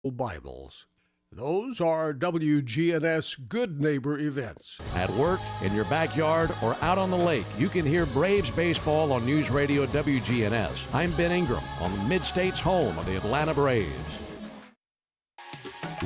Bibles. Those are WGNS Good Neighbor events. At work, in your backyard, or out on the lake, you can hear Braves baseball on News Radio WGNS. I'm Ben Ingram on the Mid-State's home of the Atlanta Braves.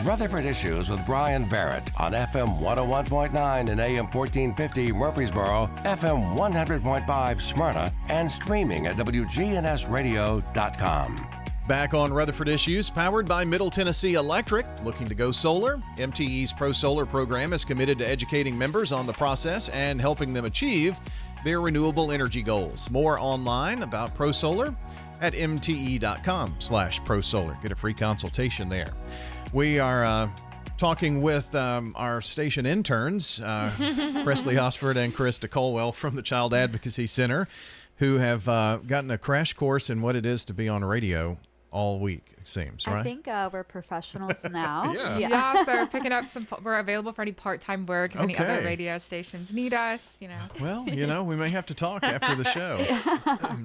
Rutherford Issues with Brian Barrett on FM 101.9 and AM 1450 Murfreesboro, FM 100.5 Smyrna, and streaming at WGNSradio.com. Back on Rutherford Issues, powered by Middle Tennessee Electric. Looking to go solar? MTE's Pro Solar program is committed to educating members on the process and helping them achieve their renewable energy goals. More online about Pro Solar at mte.com/prosolar. Get a free consultation there. We are talking with our station interns, Presley Osford and Krista Colwell from the Child Advocacy Center, who have gotten a crash course in what it is to be on radio all week, it seems, right? I think we're professionals now. Yeah, so we're picking up we're available for any part-time work if any other radio stations need us, Well, we may have to talk after the show.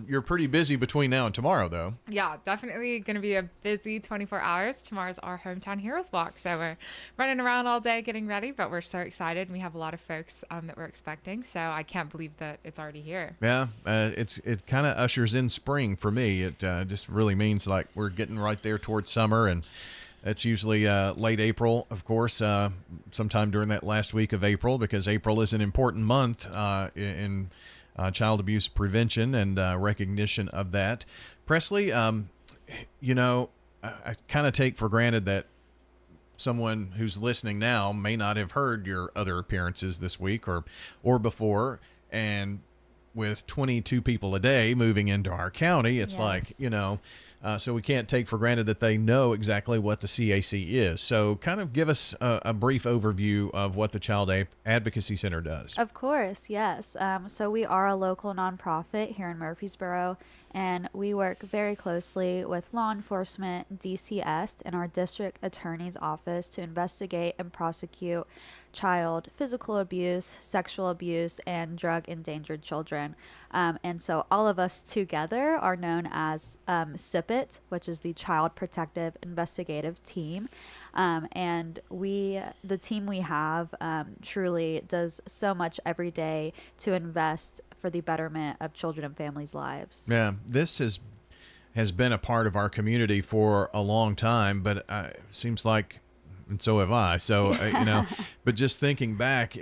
You're pretty busy between now and tomorrow, though. Yeah, definitely going to be a busy 24 hours. Tomorrow's our Hometown Heroes Walk, so we're running around all day getting ready, but we're so excited. We have a lot of folks that we're expecting, so I can't believe that it's already here. Yeah, it kind of ushers in spring for me. It just really means like we're getting right there towards summer, and it's usually late April, of course, sometime during that last week of April, because April is an important month in child abuse prevention and recognition of that. Presley, I kind of take for granted that someone who's listening now may not have heard your other appearances this week or before, and with 22 people a day moving into our county, it's like, so we can't take for granted that they know exactly what the CAC is. So kind of give us a brief overview of what the Child Advocacy Center does. Of course, yes. So we are a local nonprofit here in Murfreesboro, and we work very closely with law enforcement, DCS, and our district attorney's office to investigate and prosecute child physical abuse, sexual abuse, and drug endangered children. And so all of us together are known as SIPIT, which is the Child Protective Investigative Team. And the team we have truly does so much every day to invest for the betterment of children and families' lives. Yeah, this has been a part of our community for a long time, but it seems like, and so have I. So, but just thinking back,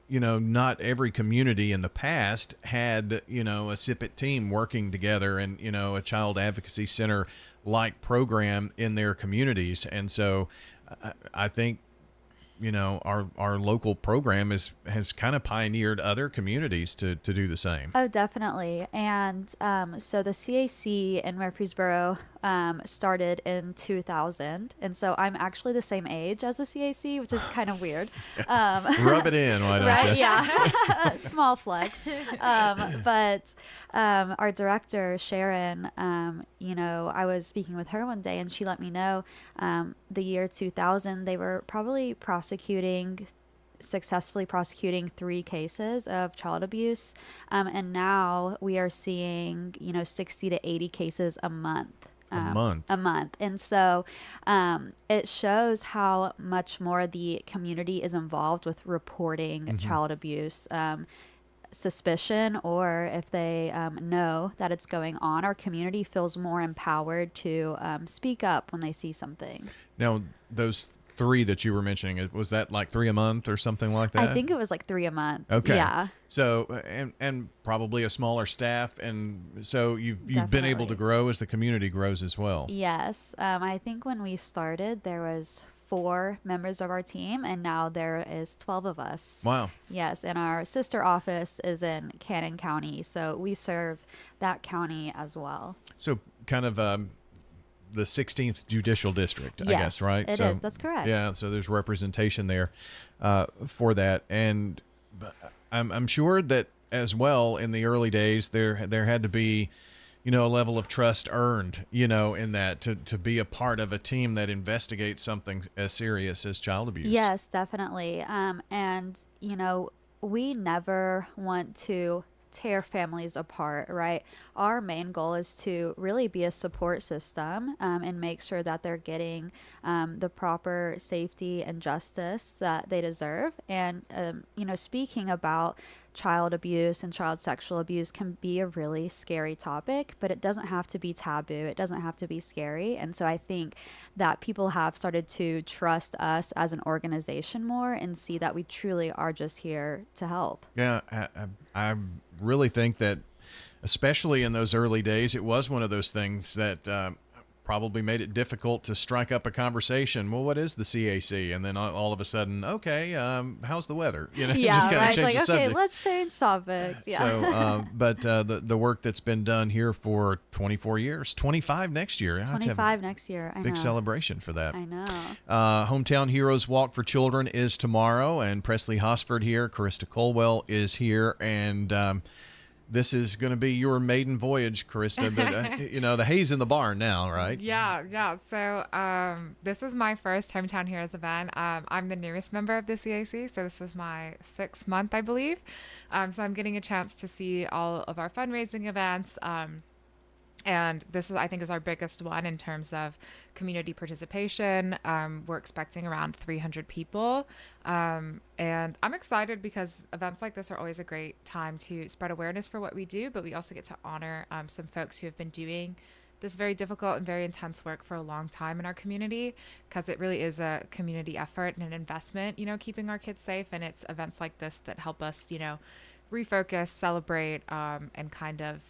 not every community in the past had, a SIPIT team working together and, a child advocacy center like program in their communities. And so I think, our local program has kind of pioneered other communities to do the same. Oh, definitely. And so the CAC in Murfreesboro started in 2000. And so I'm actually the same age as the CAC, which is kind of weird. Rub it in, why don't right? you? Yeah. Small flex. But our director, Sharon, I was speaking with her one day, and she let me know the year 2000, they were probably successfully prosecuting 3 cases of child abuse. And now we are seeing, 60 to 80 cases a month. A month. And so it shows how much more the community is involved with reporting child abuse suspicion, or if they know that it's going on. Our community feels more empowered to speak up when they see something. Now, those 3 that you were mentioning, was that like 3 a month or something like that? I think it was like 3 a month. Okay. Yeah. So, and probably a smaller staff, and so you've been able to grow as the community grows as well. Yes. I think when we started, there was 4 members of our team, and now there is 12 of us. Wow. Yes, and our sister office is in Cannon County, so we serve that county as well. So kind of the 16th Judicial District, I guess, right? It is. That's correct. Yeah, so there's representation there for that. And I'm sure that as well in the early days there had to be, a level of trust earned, in that to be a part of a team that investigates something as serious as child abuse. Yes, definitely. And, we never want to tear families apart, right? Our main goal is to really be a support system, and make sure that they're getting the proper safety and justice that they deserve. And, speaking about child abuse and child sexual abuse can be a really scary topic, but it doesn't have to be taboo. It doesn't have to be scary. And so I think that people have started to trust us as an organization more and see that we truly are just here to help. Yeah, I really think that, especially in those early days, it was one of those things that probably made it difficult to strike up a conversation. Well, what is the CAC? And then all of a sudden, okay, how's the weather? Yeah, just kind right. of change the It's like, okay, subject. let's change topics. Yeah. So, but the work that's been done here for 24 years, 25 next year. I have to have 25 next year. I big know. celebration for that. I know. Hometown Heroes Walk for Children is tomorrow, and Presley Hosford here, Carissa Colwell is here, and this is going to be your maiden voyage, Carissa. But the hay's in the barn now, right? Yeah. So this is my first Hometown Heroes event. I'm the newest member of the CAC, so this was my 6th month, I believe. So I'm getting a chance to see all of our fundraising events. And this is, I think, is our biggest one in terms of community participation. We're expecting around 300 people. And I'm excited because events like this are always a great time to spread awareness for what we do, but we also get to honor some folks who have been doing this very difficult and very intense work for a long time in our community, because it really is a community effort and an investment, keeping our kids safe. And it's events like this that help us, refocus, celebrate, and kind of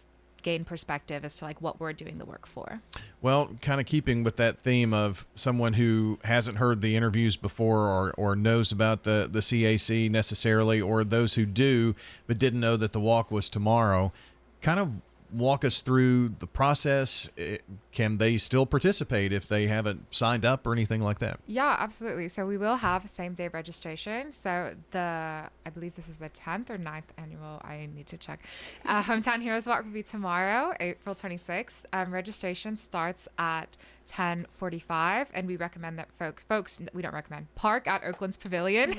gain perspective as to like what we're doing the work for. Well, kind of keeping with that theme of someone who hasn't heard the interviews before or knows about the CAC necessarily, or those who do but didn't know that the walk was tomorrow, kind of walk us through the process. Can they still participate if they haven't signed up or anything like that? Yeah, absolutely. So we will have same day registration. So I believe this is the 10th or 9th annual. I need to check. Hometown Heroes Walk will be tomorrow, April 26th. Registration starts at 10:45, and we recommend that folks we don't recommend park at Oakland's Pavilion.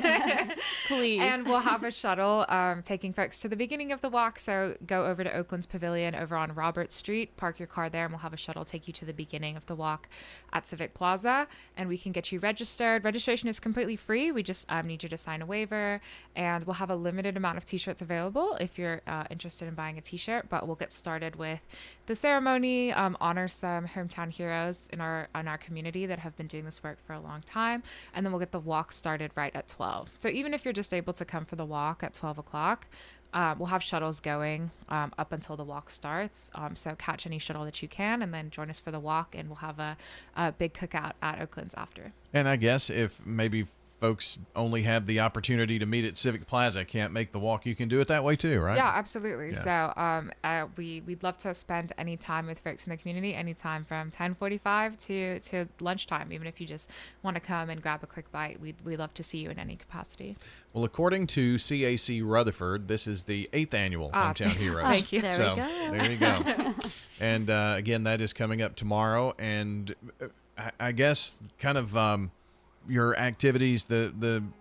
Please. And we'll have a shuttle taking folks to the beginning of the walk. So go over to Oakland's Pavilion over on Robert Street, park your car there, and we'll have a shuttle take you to the beginning of the walk at Civic Plaza, and we can get you registered. Registration is completely free. We just need you to sign a waiver, and we'll have a limited amount of t-shirts available if you're interested in buying a t-shirt. But we'll get started with the ceremony, honor some hometown heroes in our community that have been doing this work for a long time, and then we'll get the walk started right at 12. So even if you're just able to come for the walk at 12 o'clock, we'll have shuttles going up until the walk starts. So catch any shuttle that you can, and then join us for the walk, and we'll have a big cookout at Oakland's after. And I guess if maybe folks only have the opportunity to meet at Civic Plaza, can't make the walk, you can do it that way too, right? Yeah, absolutely. Yeah. So we'd love to spend any time with folks in the community, anytime from 10:45 to lunchtime. Even if you just want to come and grab a quick bite, we'd love to see you in any capacity. Well, according to CAC Rutherford, this is the 8th annual Hometown Heroes. Thank you. There So we go. there you go. And again, that is coming up tomorrow. And I guess kind of your activities, talking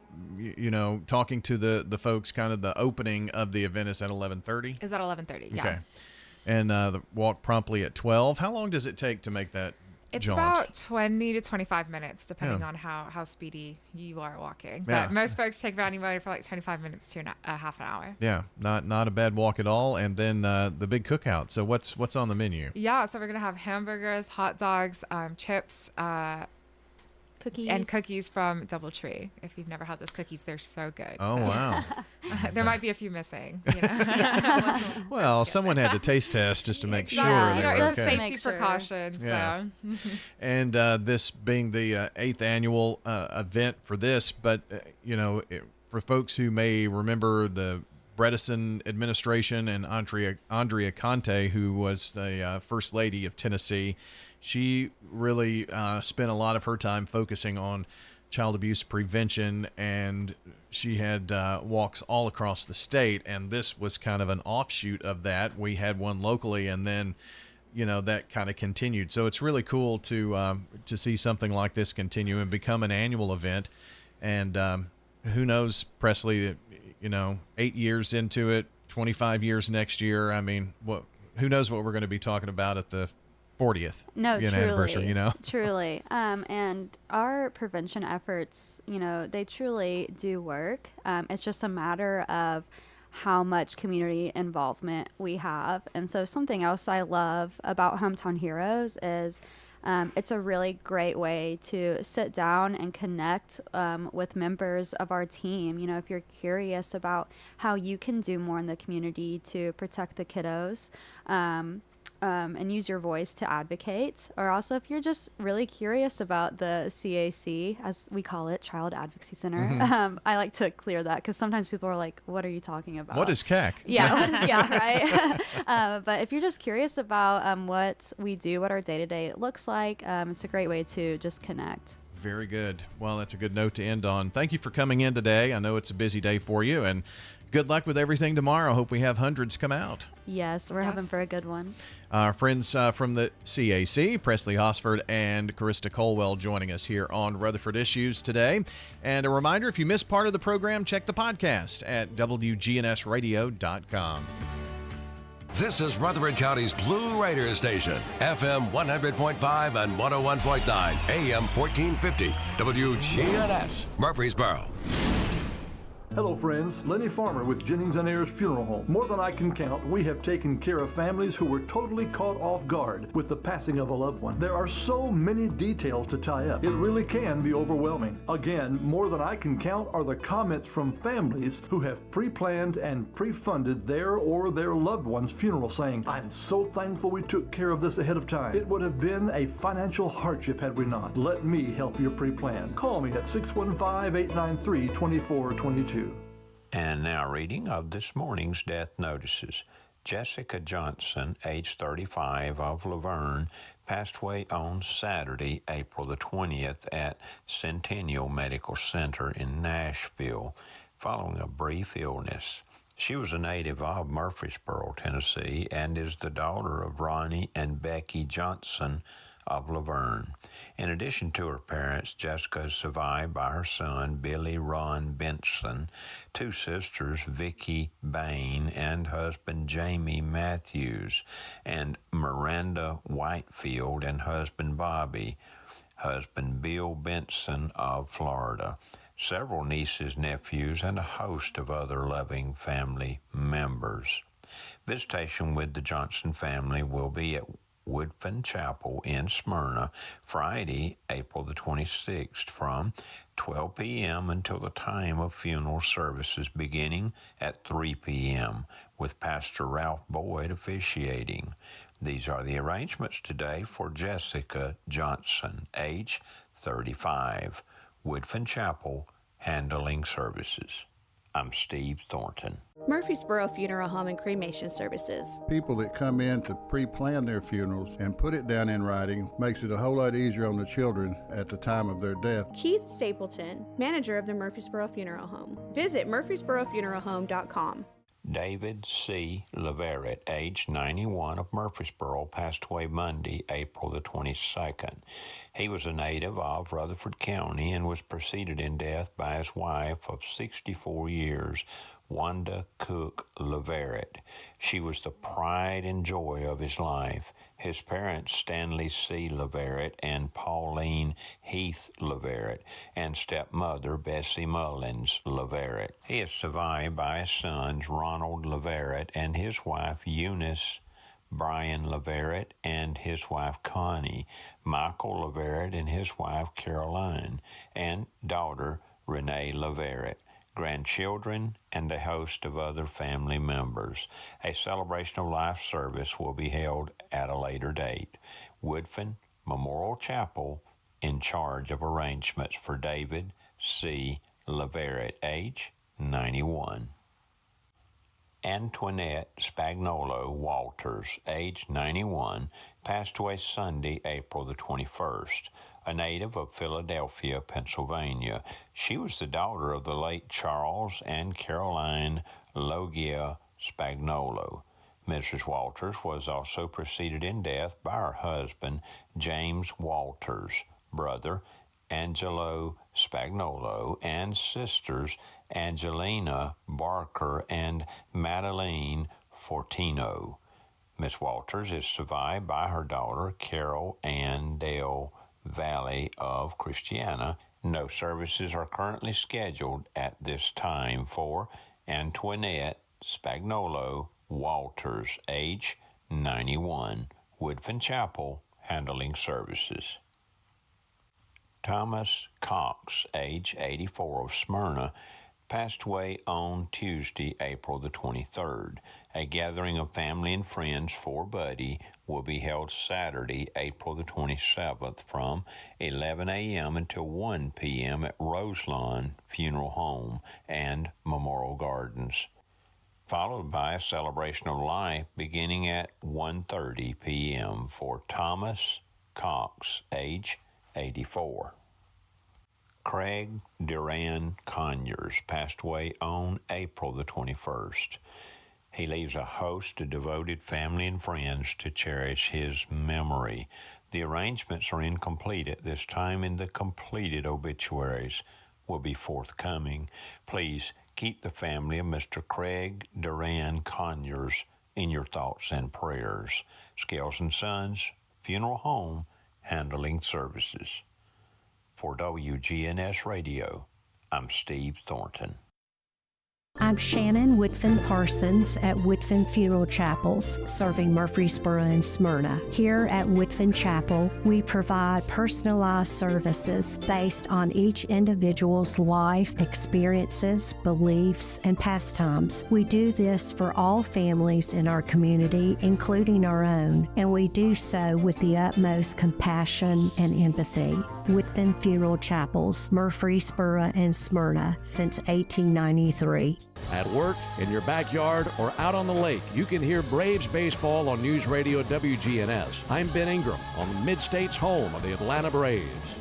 to the folks, kind of the opening of the event is at 11:30. Is at 11:30? Yeah. Okay. And the walk promptly at 12. How long does it take to make that It's jaunt? about 20 to 25 minutes, depending Yeah. on how speedy you are walking. Yeah. But most folks take around anywhere for like 25 minutes to a half an hour. Yeah, not a bad walk at all. And then the big cookout. So what's on the menu? Yeah, so we're gonna have hamburgers, hot dogs, chips, Cookies. and cookies from DoubleTree. If you've never had those cookies, they're so good. Oh, So, wow. there might be a few missing. Well, someone had to taste test just to make Exactly. sure You they know, were it's a okay. safety Make sure. precaution. Yeah. So And this being the 8th annual event for this, but, for folks who may remember the Bredesen administration and Andrea Conte, who was the First Lady of Tennessee, she really spent a lot of her time focusing on child abuse prevention, and she had walks all across the state, and this was kind of an offshoot of that. We had one locally, and then that kind of continued. So it's really cool to see something like this continue and become an annual event. And who knows, Presley, 8 years into it, 25 years next year. I mean, who knows what we're going to be talking about at the 40th anniversary, Truly. And our prevention efforts, they truly do work. It's just a matter of how much community involvement we have. And so something else I love about Hometown Heroes is it's a really great way to sit down and connect with members of our team. If you're curious about how you can do more in the community to protect the kiddos, and use your voice to advocate, or also if you're just really curious about the CAC, as we call it, Child Advocacy Center. I like to clear that because sometimes people are like, what are you talking about? What is CAC? Right. But if you're just curious about what we do, what our day-to-day looks like, it's a great way to just connect. Very good. Well, that's a good note to end on. Thank you for coming in today. I know it's a busy day for you, and good luck with everything tomorrow. Hope we have hundreds come out. Yes, we're hoping for a good one. Our friends from the CAC, Presley Hosford and Carissa Colwell, joining us here on Rutherford Issues today. And a reminder, if you missed part of the program, check the podcast at WGNSradio.com. This is Rutherford County's Blue Raider Station, FM 100.5 and 101.9, AM 1450, WGNS, Murfreesboro. Hello friends, Lenny Farmer with Jennings and Ayers Funeral Home. More than I can count, we have taken care of families who were totally caught off guard with the passing of a loved one. There are so many details to tie up. It really can be overwhelming. Again, more than I can count are the comments from families who have pre-planned and pre-funded their or their loved one's funeral, saying, "I'm so thankful we took care of this ahead of time. It would have been a financial hardship had we not. Let me help you pre-plan. Call me at 615-893-2422. And now reading of this morning's death notices. Jessica Johnson, age 35, of Laverne, passed away on Saturday, April the 20th at Centennial Medical Center in Nashville following a brief illness. She was a native of Murfreesboro, Tennessee, and is the daughter of Ronnie and Becky Johnson of Laverne. In addition to her parents, Jessica is survived by her son, Billy Ron Benson, two sisters, Vicky Bain, and husband Jamie Matthews, and Miranda Whitefield and husband Bobby, husband Bill Benson of Florida, several nieces, nephews, and a host of other loving family members. Visitation with the Johnson family will be at Woodfin Chapel in Smyrna, Friday, April the 26th, from 12 p.m. until the time of funeral services beginning at 3 p.m., with Pastor Ralph Boyd officiating. These are the arrangements today for Jessica Johnson, age 35, Woodfin Chapel, handling services. I'm Steve Thornton. Murfreesboro Funeral Home and Cremation Services. People that come in to pre-plan their funerals and put it down in writing makes it a whole lot easier on the children at the time of their death. Keith Stapleton, manager of the Murfreesboro Funeral Home. Visit murfreesborofuneralhome.com. David C. Leverett, age 91, of Murfreesboro, passed away Monday, April the 22nd. He was a native of Rutherford County and was preceded in death by his wife of 64 years, Wanda Cook Leverett. She was the pride and joy of his life. His parents, Stanley C. Leverett and Pauline Heath Leverett, and stepmother, Bessie Mullins Leverett. He is survived by his sons, Ronald Leverett and his wife, Eunice Brian Leverett, and his wife, Connie, Michael Leverett and his wife, Caroline, and daughter, Renee Leverett, grandchildren, and a host of other family members. A celebration of life service will be held at a later date. Woodfin Memorial Chapel in charge of arrangements for David C. Leverett, age 91. Antoinette Spagnolo Walters, age 91, passed away Sunday, April the 21st. A native of Philadelphia, Pennsylvania. She was the daughter of the late Charles and Caroline Logia Spagnolo. Mrs. Walters was also preceded in death by her husband, James Walters, brother Angelo Spagnolo, and sisters Angelina Barker, and Madeline Fortino. Miss Walters is survived by her daughter, Carol Ann Del Valle of Christiana. No services are currently scheduled at this time for Antoinette Spagnolo Walters, age 91, Woodfin Chapel, handling services. Thomas Cox, age 84, of Smyrna, passed away on Tuesday, April the 23rd. A gathering of family and friends for Buddy will be held Saturday, April the 27th from 11 a.m. until 1 p.m. at Roselawn Funeral Home and Memorial Gardens, followed by a celebration of life beginning at 1:30 p.m. for Thomas Cox, age 84. Craig Duran Conyers passed away on April the 21st. He leaves a host of devoted family and friends to cherish his memory. The arrangements are incomplete at this time, and the completed obituaries will be forthcoming. Please keep the family of Mr. Craig Duran Conyers in your thoughts and prayers. Scales & Sons Funeral Home, handling services. For WGNS Radio, I'm Steve Thornton. I'm Shannon Whitfin Parsons at Whitfin Funeral Chapels, serving Murfreesboro and Smyrna. Here at Whitfin Chapel, we provide personalized services based on each individual's life experiences, beliefs, and pastimes. We do this for all families in our community, including our own, and we do so with the utmost compassion and empathy. Whitfin Funeral Chapels, Murfreesboro and Smyrna, since 1893. At work, in your backyard, or out on the lake, you can hear Braves baseball on News Radio WGNS. I'm Ben Ingram on the Mid-State's home of the Atlanta Braves.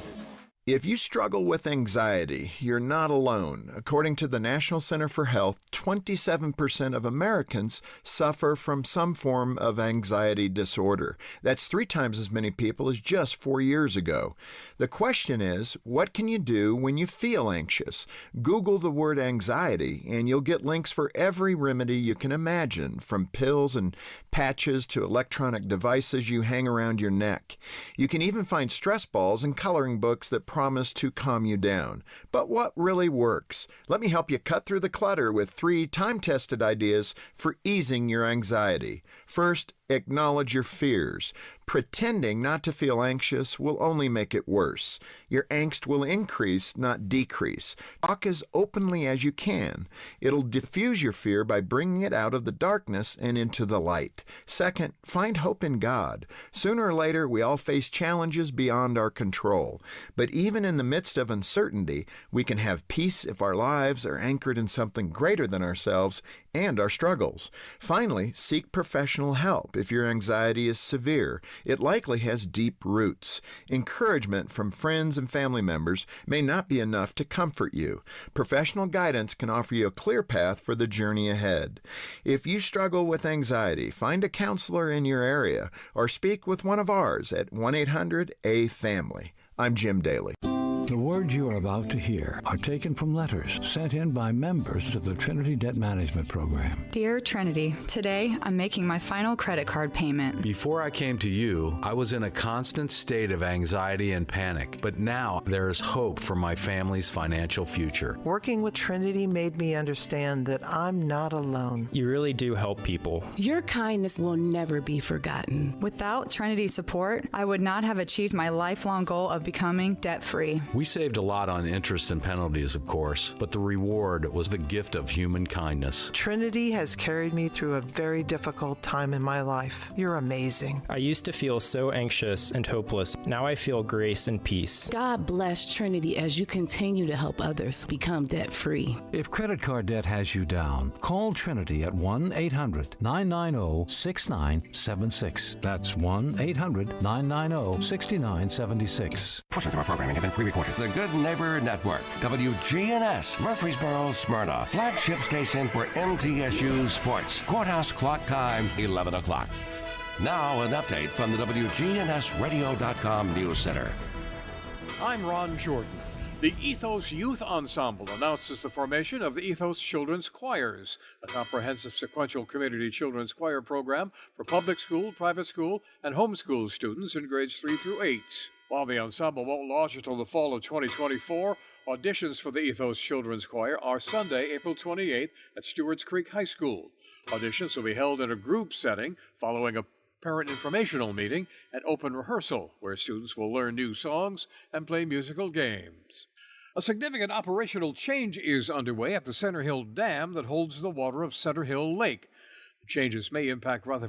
If you struggle with anxiety, you're not alone. According to the National Center for Health, 27% of Americans suffer from some form of anxiety disorder. That's 3 times as many people as just 4 years ago. The question is, what can you do when you feel anxious? Google the word anxiety, and you'll get links for every remedy you can imagine, from pills and patches to electronic devices you hang around your neck. You can even find stress balls and coloring books that promise to calm you down. But what really works? Let me help you cut through the clutter with 3 time-tested ideas for easing your anxiety. First, acknowledge your fears. Pretending not to feel anxious will only make it worse. Your angst will increase, not decrease. Talk as openly as you can. It'll diffuse your fear by bringing it out of the darkness and into the light. Second, find hope in God. Sooner or later, we all face challenges beyond our control. But even in the midst of uncertainty, we can have peace if our lives are anchored in something greater than ourselves and our struggles. Finally, seek professional help if your anxiety is severe. It likely has deep roots. Encouragement from friends and family members may not be enough to comfort you. Professional guidance can offer you a clear path for the journey ahead. If you struggle with anxiety, find a counselor in your area or speak with one of ours at 1-800-A-FAMILY. I'm Jim Daly. The words you are about to hear are taken from letters sent in by members of the Trinity Debt Management Program. Dear Trinity, today I'm making my final credit card payment. Before I came to you, I was in a constant state of anxiety and panic, but now there is hope for my family's financial future. Working with Trinity made me understand that I'm not alone. You really do help people. Your kindness will never be forgotten. Without Trinity's support, I would not have achieved my lifelong goal of becoming debt-free. We saved a lot on interest and penalties, of course, but the reward was the gift of human kindness. Trinity has carried me through a very difficult time in my life. You're amazing. I used to feel so anxious and hopeless. Now I feel grace and peace. God bless Trinity as you continue to help others become debt-free. If credit card debt has you down, call Trinity at 1-800-990-6976. That's 1-800-990-6976. Portions of our programming have been pre-recorded. The Good Neighbor Network, WGNS, Murfreesboro, Smyrna, flagship station for MTSU Sports. Courthouse clock time, 11 o'clock. Now an update from the WGNSradio.com News Center. I'm Ron Jordan. The Ethos Youth Ensemble announces the formation of the Ethos Children's Choirs, a comprehensive sequential community children's choir program for public school, private school, and homeschool students in grades 3 through 8. While the ensemble won't launch until the fall of 2024, auditions for the Ethos Children's Choir are Sunday, April 28th at Stewart's Creek High School. Auditions will be held in a group setting following a parent informational meeting and open rehearsal, where students will learn new songs and play musical games. A significant operational change is underway at the Center Hill Dam that holds the water of Center Hill Lake. Changes may impact Rutherford